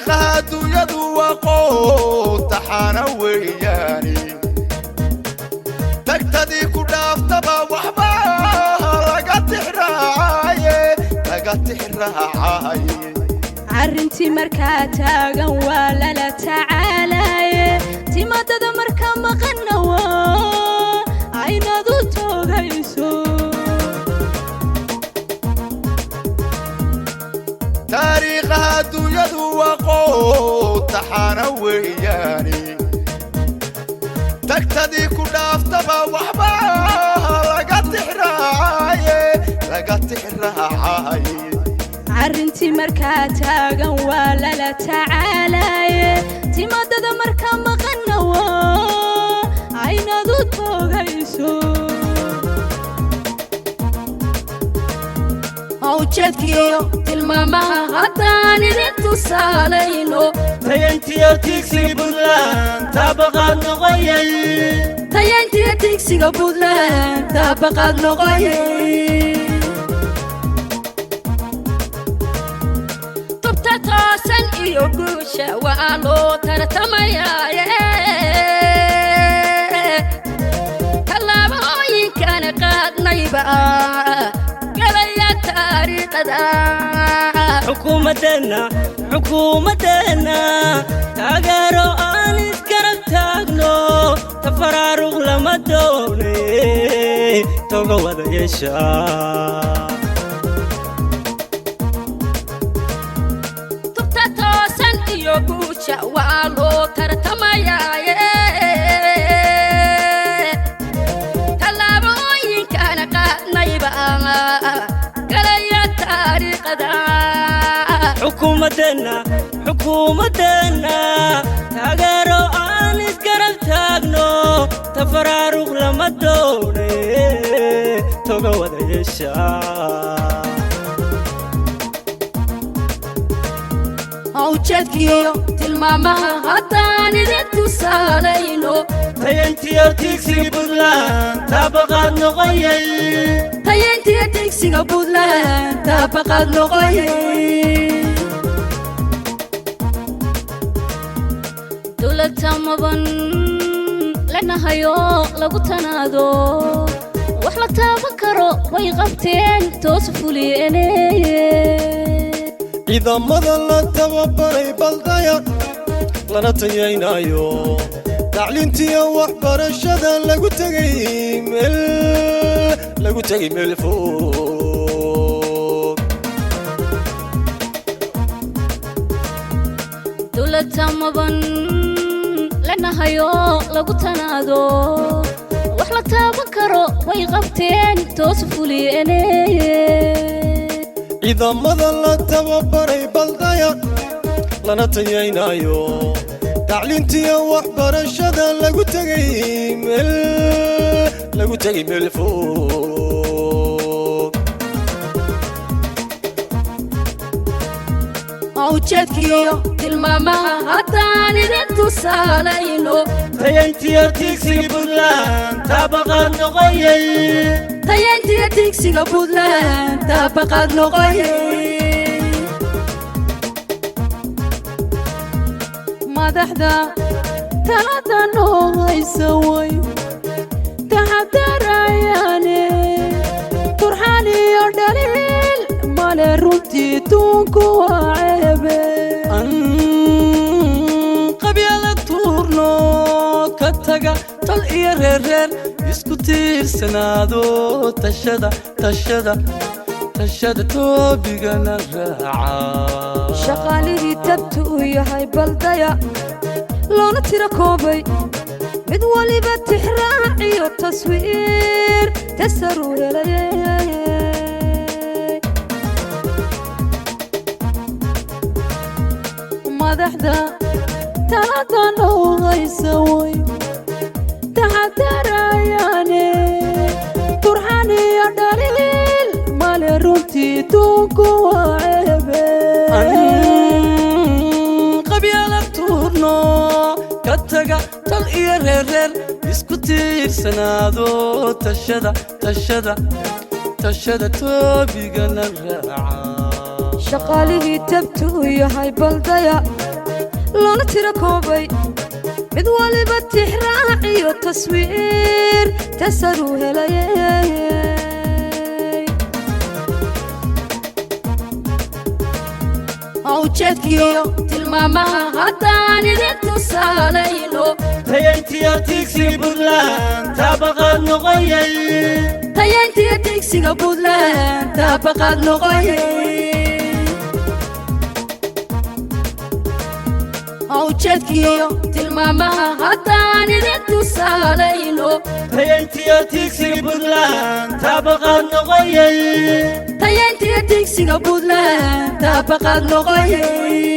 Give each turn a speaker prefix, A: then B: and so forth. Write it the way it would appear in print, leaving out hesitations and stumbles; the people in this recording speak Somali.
A: طريقها دويدو وقوت تحانا وياني تقتدي كدافتبا وحبا لقد تحراعي
B: عرنتي مركا تاغن ولا لا تعالى تمدد مركا مقنوا عينادو توغيسو
A: تاريخها دويدو وقوت تحانا وياني تقتدي كدافتبا وحبا لقد تحراعي
B: عرنتي مركا تاغن ولا لا تعالى تمدد مركا مقنوا عينادو توغيسو awjeedkiyo tilmaamaha haddaan idin tusaalayno
C: tayantiyo tigsiga Puntland taabaqaad noqoyay
B: tayantiyo tigsiga Puntland taabaqaad noqoyay tubta toosan iyo guusha waa loo tartamayaaye tallaabooyinkaan qaadnayba حكومتنا تاغيرو aan isgarab taagno tafaraaruq lama doonay toga wada yeesha tubta toosan iyo guusha waa loo tartamayaaye tallaabooyinkaan qaadnayba حكومتنا تاغيرو aan isgarab taagno tafaraaruq lama doonay toga wada yeesha awjeedkiyo tilmaamaha haddaan idin tusaalayno
C: tayantiyo tigsiga Puntland taabaqaad noqoyay
B: tayantiyo tigsiga Puntland taabaqaad noqoyay dowladamadan lana hayo lagu tanaado wax la taaban karo way qabteen toos fuliyeenay
A: ciidamada la tababaray baldaya lana tayaynayo tacliintiyo waxbarashada lagu tagay meel fog
B: dowladamadan lana hayo lagu tanaado wax la taaban karo way qabteen toos fuliyeenay
A: ciidamada la tababaray baldaya lana tayaynayo tacliintiyo waxbarashada lagu tagay meel fog
B: awjeedkiyo tilmaamaha haddaan idin tusaalayno
C: tayantiyo tigsiga Puntland taabaqaad noqoyay
B: tayantiyo tigsiga Puntland taabaqaad noqoyay madaxda talada noo haysa way taxadarayaane turxaan iyo dhaliil male runtii tuunku waa ceebe
C: qabyaalad tuurno ka taga tal iyo reer isku tiirsanaado tashada toobigana raaca
B: shaqaalihii tabtu u yahay baldaya loona tira koobay mid waliba tixraac iyo taswiir tasaru helayay madaxda talada noo haysa way taxadarayaane turxaan iyo dhaliil male runtii tuunku waa ceebe
C: qabyaalad tuurno ka taga tal iyo reer isku tiirsanaado tashada toobigana raaca
B: shaqaalihii tabtu u yahay baldaya loona tiro koobay mid waliba tixraac iyo taswiir tasaru helayay ujeedkiyo tilmaamaha haddaan idin tusaalayno
C: tayayntiya tigsiga Puntland taabaqaad noqoyay
B: tayayntiya tigsiga Puntland taabaqaad noqoyay ujeedkiyo tilmaamaha haddaan idin tusaalayno
C: tayayntiya tigsiga Puntland taabaqaad noqoyay
B: tayayntiya tigsiga Puntland taabaqaad noqoyay